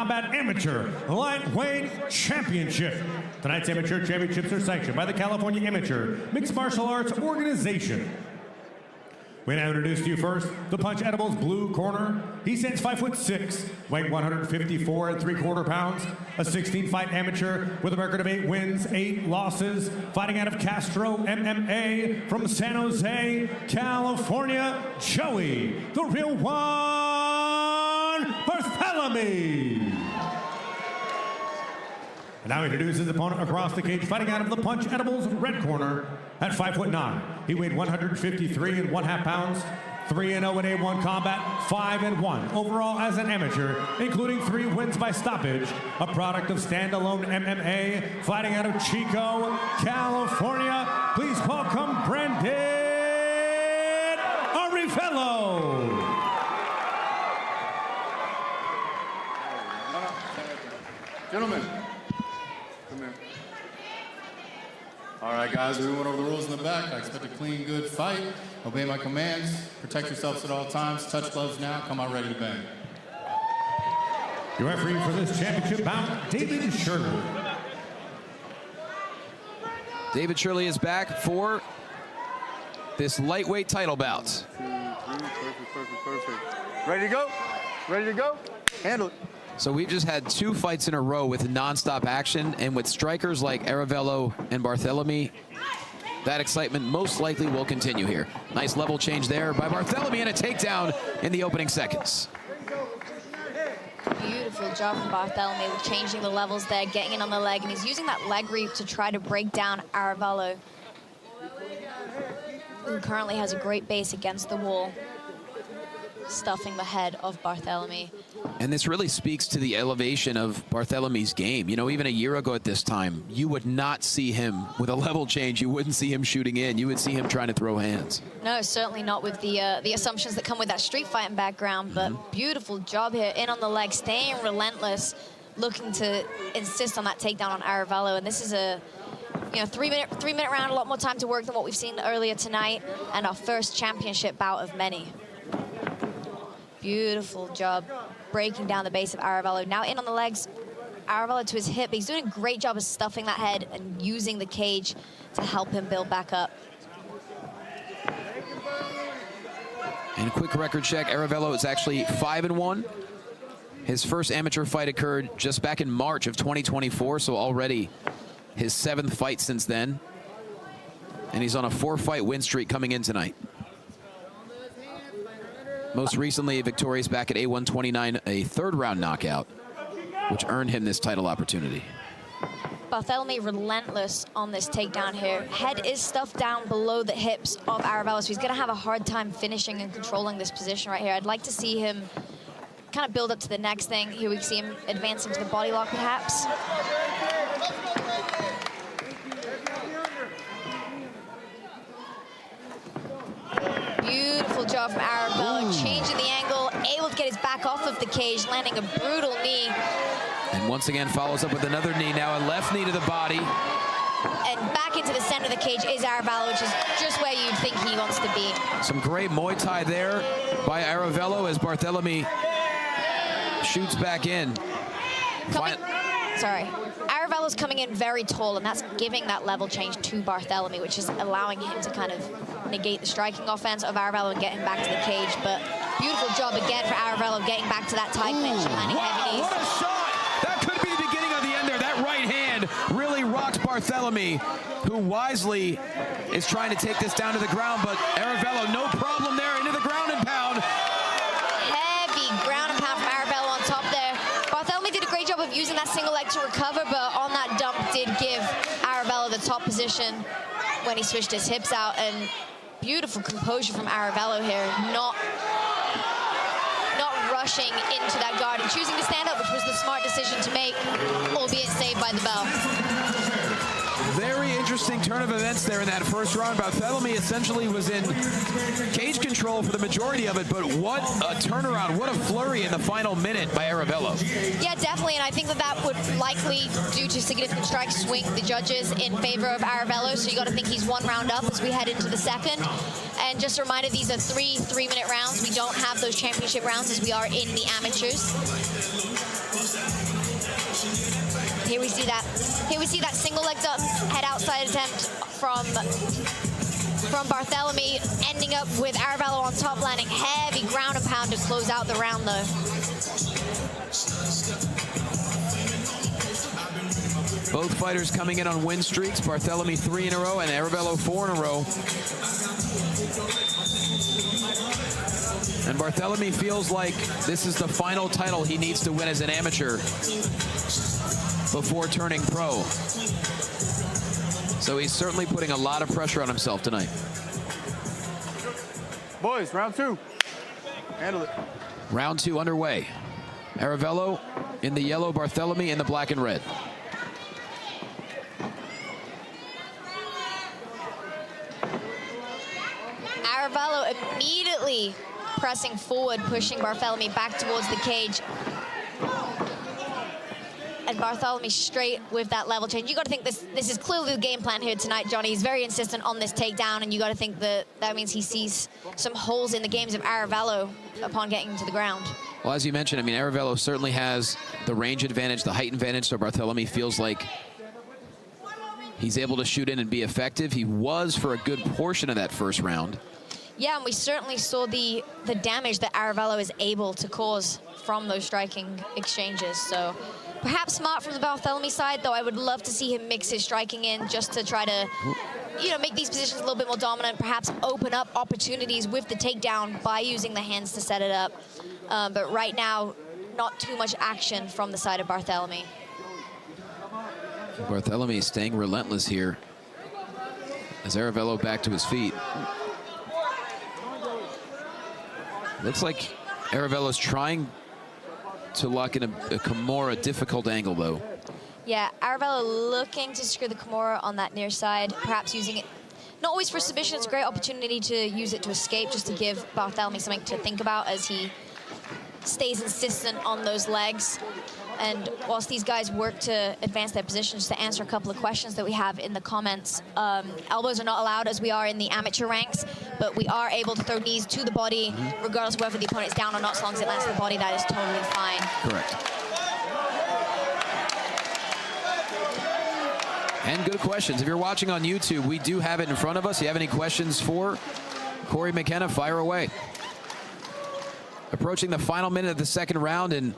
Combat Amateur Lightweight Championship. Tonight's amateur championships are sanctioned by the California Amateur Mixed Martial Arts Organization. We now introduce to you first the Punch Edibles blue corner. He stands 5'6", weight 154 3/4 pounds, a 16-fight amateur with a record of 8 wins, 8 losses, fighting out of Castro MMA from San Jose, California, Joey, the real one, Barthelemy. And now he introduces his opponent across the cage, fighting out of the Punch Edibles red corner at 5'9". He weighed 153 1/2 pounds, 3-0 in A1 combat, 5-1 overall as an amateur, including 3 wins by stoppage, a product of standalone MMA, fighting out of Chico, California. Please welcome Brandon Arevalo. Gentlemen. Come here. All right, guys, we went over the rules in the back. I expect a clean, good fight. Obey my commands. Protect yourselves at all times. Touch gloves now. Come out ready to bang. Your referee for this championship bout, David Shirley. David Shirley is back for this lightweight title bout. 1, 2, 3. Perfect. Ready to go? Ready to go? Handle it. So we've just had 2 fights in a row with nonstop action, and with strikers like Arevalo and Barthelemy, that excitement most likely will continue here. Nice level change there by Barthelemy and a takedown in the opening seconds. Beautiful job from Barthelemy with changing the levels there, getting in on the leg, and he's using that leg reap to try to break down Arevalo, who currently has a great base against the wall, stuffing the head of Barthelemy. And this really speaks to the elevation of Barthelemy's game. You know, even a year ago at this time, you would not see him with a level change. You wouldn't see him shooting in. You would see him trying to throw hands. No, certainly not with the assumptions that come with that street fighting background, but beautiful job here, in on the leg, staying relentless, looking to insist on that takedown on Arevalo. And this is a, you know, 3-minute round, a lot more time to work than what we've seen earlier tonight, and our first championship bout of many. Beautiful job breaking down the base of Arevalo. Now in on the legs, Arevalo to his hip. He's doing a great job of stuffing that head and using the cage to help him build back up. And a quick record check, Arevalo is actually 5-1. His first amateur fight occurred just back in March of 2024, so already his 7th fight since then. And he's on a 4-fight win streak coming in tonight. Most recently, victorious back at A129, a 3rd-round knockout, which earned him this title opportunity. Barthelemy relentless on this takedown here. Head is stuffed down below the hips of Arevalo, so he's going to have a hard time finishing and controlling this position right here. I'd like to see him kind of build up to the next thing. Here we see him advancing to the body lock, perhaps. Beautiful job from Arevalo, changing the angle, able to get his back off of the cage, landing a brutal knee. And once again follows up with another knee, now a left knee to the body. And back into the center of the cage is Arevalo, which is just where you'd think he wants to be. Some great Muay Thai there by Arevalo as Barthelemy shoots back in. Arevalo's coming in very tall, and that's giving that level change to Barthelemy, which is allowing him to kind of negate the striking offense of Arevalo and get him back to the cage. But beautiful job again for Arevalo, getting back to that tight clinch and landing heavy knees. What a shot! That could be the beginning of the end there. That right hand really rocks Barthelemy, who wisely is trying to take this down to the ground, but Arevalo, no problem there, into the ground and pound. Heavy ground and pound from Arevalo on top there. Barthelemy did a great job of using that single leg to recover, but on that dump did give Arevalo the top position when he switched his hips out. And beautiful composure from Arevalo here, not rushing into that guard and choosing to stand up, which was the smart decision to make, albeit saved by the bell. Very interesting turn of events there in that first round. Barthelemy essentially was in cage control for the majority of it, but what a turnaround, what a flurry in the final minute by Arevalo. Yeah, definitely, and I think that would likely, due to significant strikes, swing the judges in favor of Arevalo, so you got to think he's 1 round up as we head into the second. And just a reminder, these are 3-minute rounds. We don't have those championship rounds as we are in the amateurs. Here we see that single leg head outside attempt from Barthelemy, ending up with Arevalo on top, landing heavy ground and pound to close out the round though. Both fighters coming in on win streaks. Barthelemy 3 in a row and Arevalo 4 in a row. And Barthelemy feels like this is the final title he needs to win as an amateur before turning pro. So he's certainly putting a lot of pressure on himself tonight. Boys, round 2. Handle it. Round 2 underway. Arevalo in the yellow, Barthelemy in the black and red. Arevalo immediately pressing forward, pushing Barthelemy back towards the cage. And Barthelemy straight with that level change. You got to think this is clearly the game plan here tonight, Johnny. He's very insistent on this takedown, and you got to think that means he sees some holes in the games of Arevalo upon getting to the ground. Well, as you mentioned, I mean, Arevalo certainly has the range advantage, the height advantage, so Barthelemy feels like he's able to shoot in and be effective. He was for a good portion of that first round. Yeah, and we certainly saw the damage that Arevalo is able to cause from those striking exchanges. So perhaps smart from the Barthelemy side, though I would love to see him mix his striking in just to try to, you know, make these positions a little bit more dominant, perhaps open up opportunities with the takedown by using the hands to set it up. But right now, not too much action from the side of Barthelemy. Barthelemy staying relentless here as Arevalo back to his feet. Looks like Arevalo's trying to lock in a Kimura difficult angle, though. Yeah, Arevalo looking to secure the Kimura on that near side, perhaps using it, not always for submission, it's a great opportunity to use it to escape, just to give Barthelemy something to think about as he stays insistent on those legs. And whilst these guys work to advance their positions, to answer a couple of questions that we have in the comments, elbows are not allowed as we are in the amateur ranks, but we are able to throw knees to the body, regardless of whether the opponent's down or not, as long as it lands to the body, that is totally fine. Correct. And good questions. If you're watching on YouTube, we do have it in front of us. If you have any questions for Corey McKenna, fire away. Approaching the final minute of the second round, and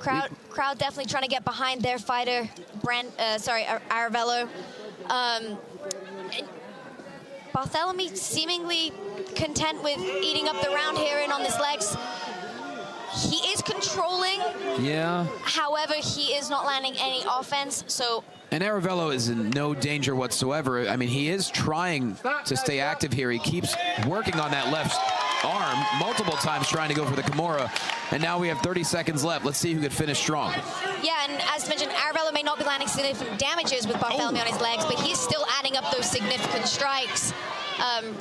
Crowd definitely trying to get behind their fighter, Arevalo. Barthelemy seemingly content with eating up the round here in on his legs. He is controlling. Yeah. However, he is not landing any offense, so. And Arevalo is in no danger whatsoever. I mean, he is trying to stay active here. He keeps working on that left arm multiple times, trying to go for the Kimura. And now we have 30 seconds left. Let's see who could finish strong. Yeah, and as mentioned, Arevalo may not be landing significant damages with Barthelemy on his legs, but he's still adding up those significant strikes.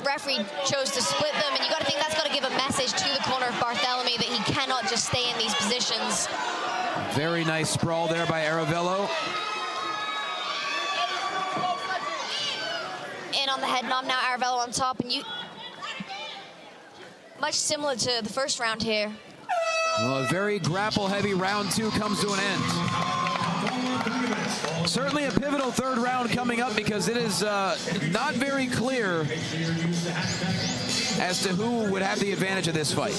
Referee chose to split them, and you got to think that's got to give a message to the corner of Barthelemy that he cannot just stay in these positions. Very nice sprawl there by Arevalo. In on the head knob now, Arevalo on top, and much similar to the first round here. Well, a very grapple-heavy round 2 comes to an end. Certainly a pivotal third round coming up, because it is not very clear as to who would have the advantage of this fight.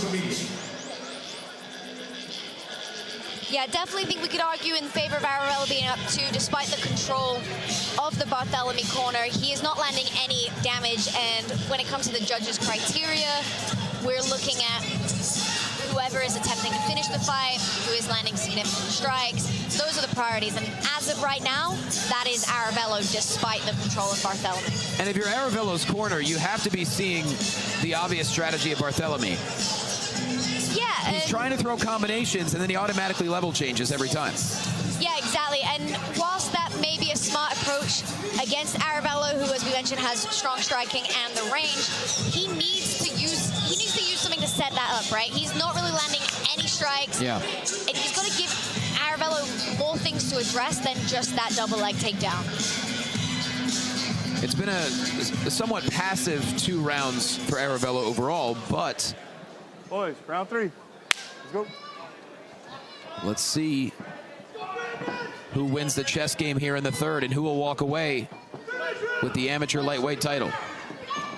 Yeah, definitely think we could argue in favor of Arevalo being up 2, despite the control of the Barthelemy corner. He is not landing any damage, and when it comes to the judges' criteria, we're looking at whoever is attempting to finish the fight, who is landing significant strikes. Those are the priorities, and as of right now, that is Arevalo, despite the control of Barthelemy. And if you're Arevalo's corner, you have to be seeing the obvious strategy of Barthelemy. Yeah. He's trying to throw combinations, and then he automatically level changes every time. Yeah, exactly. And whilst that may be a smart approach against Arevalo, who, as we mentioned, has strong striking and the range, he needs to use something to set that up, right? He's not really landing any strikes. Yeah. And he's got to give Arevalo more things to address than just that double leg takedown. It's been a somewhat passive 2 rounds for Arevalo overall, but Boys, round 3. Let's go. let's see who wins the chess game here in the third and who will walk away with the amateur lightweight title.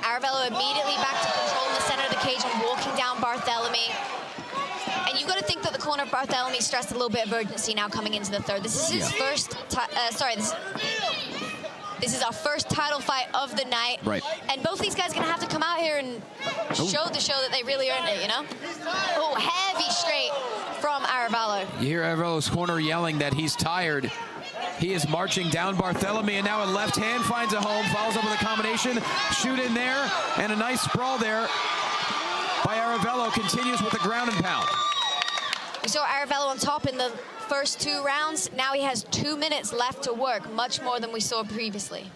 Arevalo immediately back to control in the center of the cage and walking down Barthelemy. And you've got to think that the corner of Barthelemy stressed a little bit of urgency now coming into the third. This is his first, this is our first title fight of the night. Right. And both these guys are going to have to come out here and show that they really earned it, you know? Oh, heavy straight from Arevalo. You hear Arevalo's corner yelling that he's tired. He is marching down Barthelemy, and now a left hand finds a home, follows up with a combination, shoot in there, and a nice sprawl there by Arevalo, continues with the ground and pound. We saw Arevalo on top in the first 2 rounds. Now he has 2 minutes left to work, much more than we saw previously.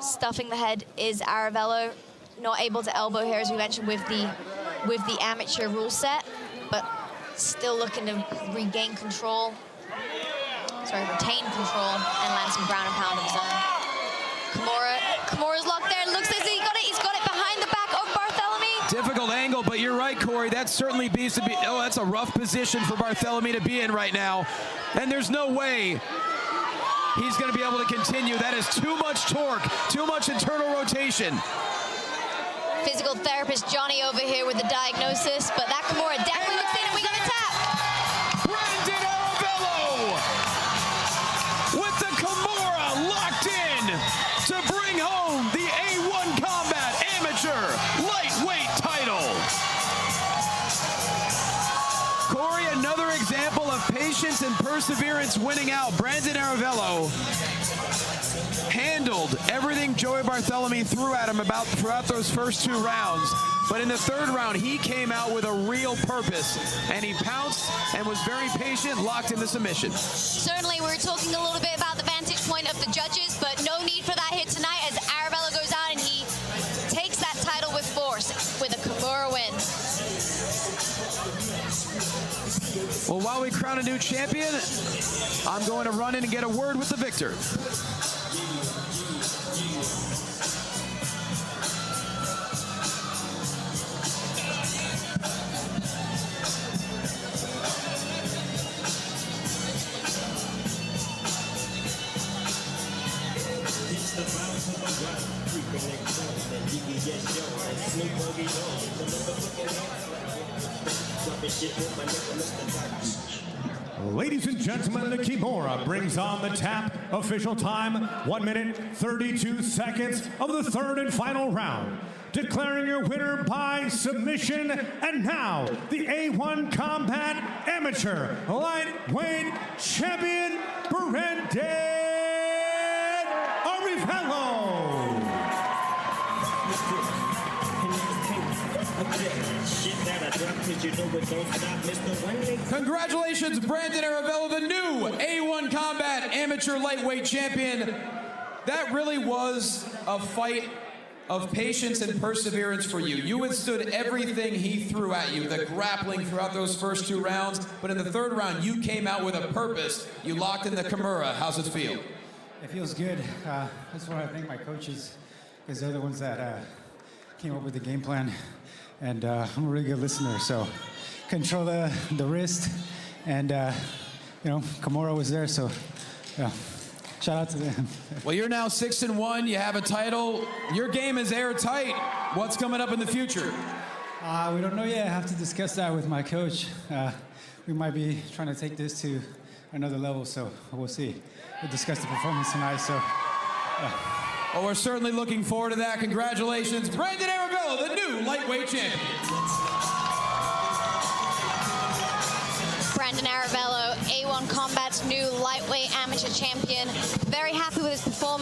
Stuffing the head is Arevalo, not able to elbow here, as we mentioned, with the amateur rule set, but still looking to retain control and land some ground and pound of his own. Kimura's locked there. Looks as if he's got it behind the back of Barthelemy. Difficult angle, but you're right, Corey. That certainly needs to be. Oh, that's a rough position for Barthelemy to be in right now, and there's no way he's going to be able to continue. That is too much torque, too much internal rotation. Physical therapist Johnny over here with the diagnosis, but that Kimura definitely looks in, and we got a tap. Brandon Arevalo with the Kimura locked in to bring home the A1 Combat Amateur Lightweight title. Corey, another example of patience and perseverance winning out. Brandon Arevalo handled everything Joey Barthelemy threw at him throughout those first 2 rounds. But in the third round, he came out with a real purpose, and he pounced and was very patient, locked into submission. Certainly, we were talking a little bit about the vantage point of the judges, but no need for that hit tonight as Arevalo goes out and he takes that title with force with a Kimura win. Well, while we crown a new champion, I'm going to run in and get a word with the victor. Ladies and gentlemen, the Kimura brings on the tap. Official time, 1 minute, 32 seconds of the third and final round. Declaring your winner by submission, and now the A1 Combat Amateur Lightweight Champion, Brandon Arevalo. Congratulations, Brandon Arevalo, the new A1 Combat Amateur Lightweight Champion. That really was a fight of patience and perseverance for you. You withstood everything he threw at you, the grappling throughout those first 2 rounds, but in the third round, you came out with a purpose. You locked in the Kimura. How's it feel? It feels good. I just want to thank my coaches, because they're the ones that came up with the game plan, and I'm a really good listener, so control the wrist, and you know, Kimura was there, so yeah. Shout out to them. Well, you're now 6-1. You have a title. Your game is airtight. What's coming up in the future? We don't know yet. I have to discuss that with my coach. We might be trying to take this to another level, so we'll see. We'll discuss the performance tonight, so yeah. Well, we're certainly looking forward to that. Congratulations, Brandon Arevalo, the new lightweight champion. Brandon Arevalo, A1 Combat's new lightweight amateur champion. Very happy with his performance.